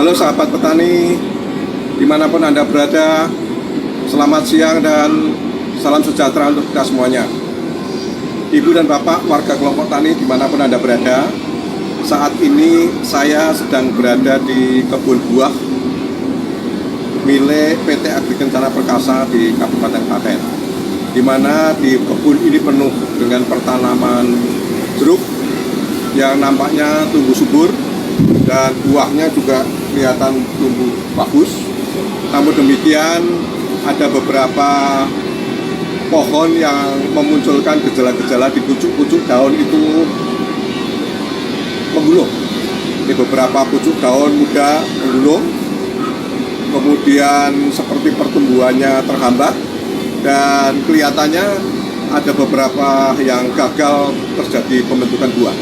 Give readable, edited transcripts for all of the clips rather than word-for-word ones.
Halo sahabat petani, dimanapun Anda berada, selamat siang dan salam sejahtera untuk kita semuanya. Ibu dan Bapak warga kelompok tani dimanapun Anda berada, saat ini saya sedang berada di kebun buah milik PT Agri Kencana Perkasa di Kabupaten Klaten, di mana di kebun ini penuh dengan pertanaman jeruk yang nampaknya tumbuh subur dan buahnya juga kelihatan tumbuh bagus. Namun demikian, ada beberapa pohon yang memunculkan gejala-gejala di pucuk-pucuk daun itu menggulung. Ini beberapa pucuk daun muda menggulung, kemudian seperti pertumbuhannya terhambat dan kelihatannya ada beberapa yang gagal terjadi pembentukan buah.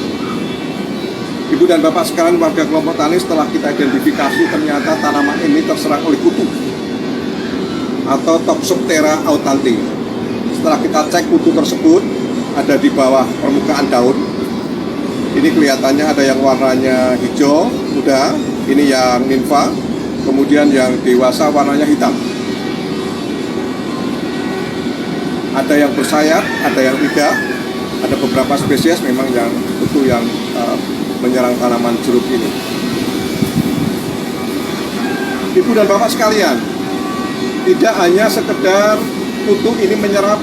Ibu dan Bapak sekalian warga kelompok tani, setelah kita identifikasi ternyata tanaman ini terserang oleh kutu atau Toxoptera autanti. Setelah kita cek, kutu tersebut ada di bawah permukaan daun. Ini kelihatannya ada yang warnanya hijau muda, ini yang nimfa, kemudian yang dewasa warnanya hitam. Ada yang bersayap, ada yang tidak. Ada beberapa spesies memang yang kutu yang menyerang tanaman jeruk ini. Ibu dan Bapak sekalian, tidak hanya sekedar kutu ini menyerap,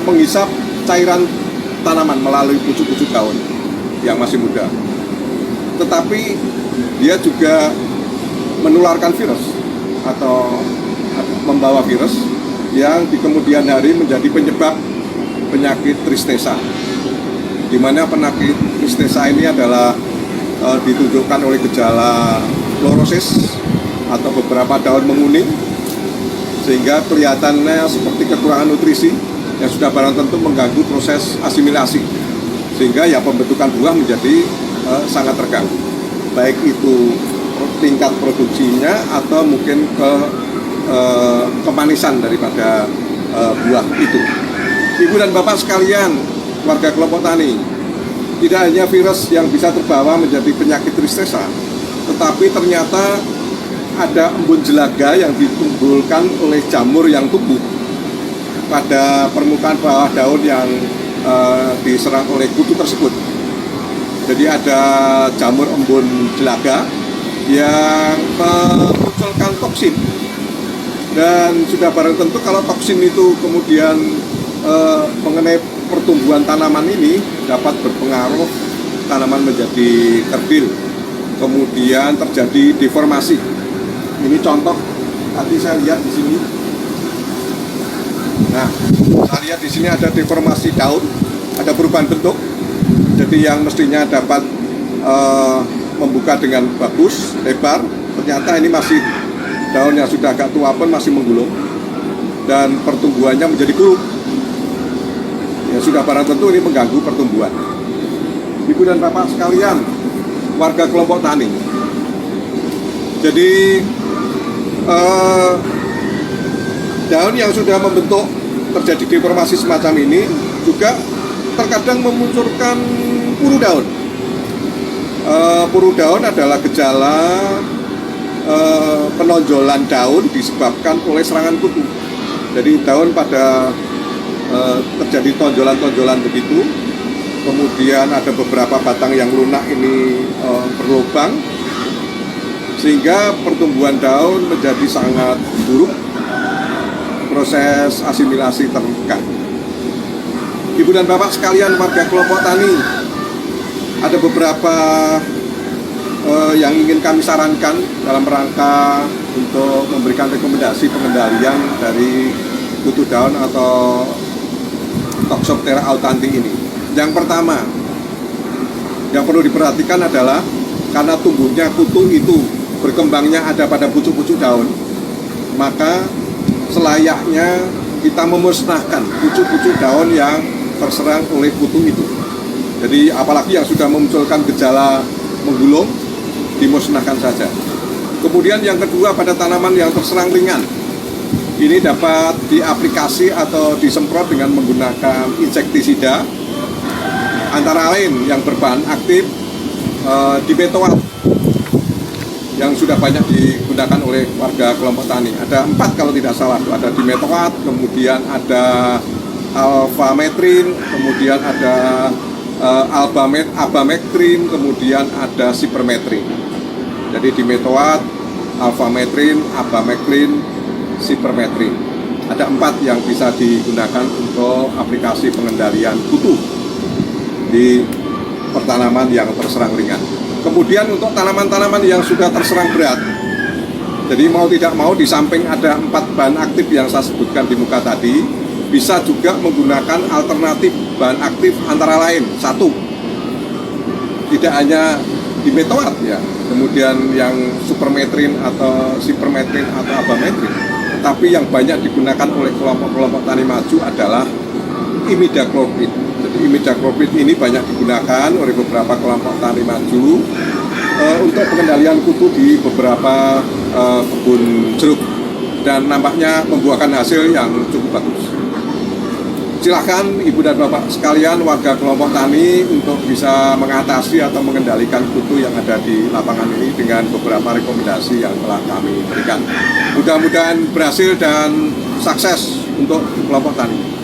menghisap cairan tanaman melalui pucuk-pucuk daun yang masih muda, tetapi dia juga menularkan virus atau membawa virus yang di kemudian hari menjadi penyebab penyakit tristesa, di mana penyakit tristesa ini adalah ditunjukkan oleh gejala klorosis atau beberapa daun menguning, sehingga kelihatannya seperti kekurangan nutrisi yang sudah barang tentu mengganggu proses asimilasi, sehingga ya pembentukan buah menjadi sangat terganggu, baik itu tingkat produksinya atau mungkin kemanisan daripada buah itu. Ibu dan Bapak sekalian warga kelompok tani, tidak hanya virus yang bisa terbawa menjadi penyakit tristesa, tetapi ternyata ada embun jelaga yang ditimbulkan oleh jamur yang tumbuh pada permukaan bawah daun yang diserang oleh kutu tersebut. Jadi ada jamur embun jelaga yang memunculkan toksin, dan sudah barang tentu kalau toksin itu kemudian mengenai pertumbuhan tanaman ini dapat berpengaruh tanaman menjadi kerdil, kemudian terjadi deformasi. Ini contoh tadi saya lihat di sini. Nah, saya lihat di sini ada deformasi daun, ada perubahan bentuk. Jadi yang mestinya dapat membuka dengan bagus, lebar, ternyata ini masih daun yang sudah agak tua pun masih menggulung dan pertumbuhannya menjadi kurus. Ya sudah barang tentu ini mengganggu pertumbuhan. Ibu dan Bapak sekalian warga kelompok tani, jadi daun yang sudah membentuk terjadi deformasi semacam ini juga terkadang memunculkan puru daun. Puru daun adalah gejala penonjolan daun disebabkan oleh serangan kutu. Jadi daun pada terjadi tonjolan-tonjolan begitu, kemudian ada beberapa batang yang lunak ini berlubang, sehingga pertumbuhan daun menjadi sangat buruk, proses asimilasi terganggu. Ibu dan Bapak sekalian warga kelompok tani, ada beberapa yang ingin kami sarankan dalam rangka untuk memberikan rekomendasi pengendalian dari kutu daun atau Toxoptera autanti ini. Yang pertama yang perlu diperhatikan adalah karena tumbuhnya kutu itu berkembangnya ada pada pucuk-pucuk daun, maka selayaknya kita memusnahkan pucuk-pucuk daun yang terserang oleh kutu itu. Jadi apalagi yang sudah memunculkan gejala menggulung, dimusnahkan saja. Kemudian yang kedua, pada tanaman yang terserang ringan, ini dapat diaplikasi atau disemprot dengan menggunakan insektisida, antara lain yang berbahan aktif dibetoat yang sudah banyak digunakan oleh warga kelompok tani. Ada 4 kalau tidak salah, ada dimetoat, kemudian ada alfametrin, kemudian ada abametrin, kemudian ada sipermetrin. Jadi dimetoat, alfametrin, abametrin, sipermetrin. Ada 4 yang bisa digunakan untuk aplikasi pengendalian kutu di pertanaman yang terserang ringan. Kemudian untuk tanaman-tanaman yang sudah terserang berat, jadi mau tidak mau di samping ada 4 bahan aktif yang saya sebutkan di muka tadi, bisa juga menggunakan alternatif bahan aktif antara lain. 1, tidak hanya dimetoat ya, kemudian yang supermetrin atau sipermetrin atau abametrin, tapi yang banyak digunakan oleh kelompok-kelompok tani maju adalah imidacloprid. Jadi imidacloprid ini banyak digunakan oleh beberapa kelompok tani maju untuk pengendalian kutu di beberapa kebun jeruk, dan nampaknya membuahkan hasil yang cukup bagus. Silakan Ibu dan Bapak sekalian warga kelompok tani untuk bisa mengatasi atau mengendalikan kutu yang ada di lapangan ini dengan beberapa rekomendasi yang telah kami berikan. Mudah-mudahan berhasil dan sukses untuk kelompok tani.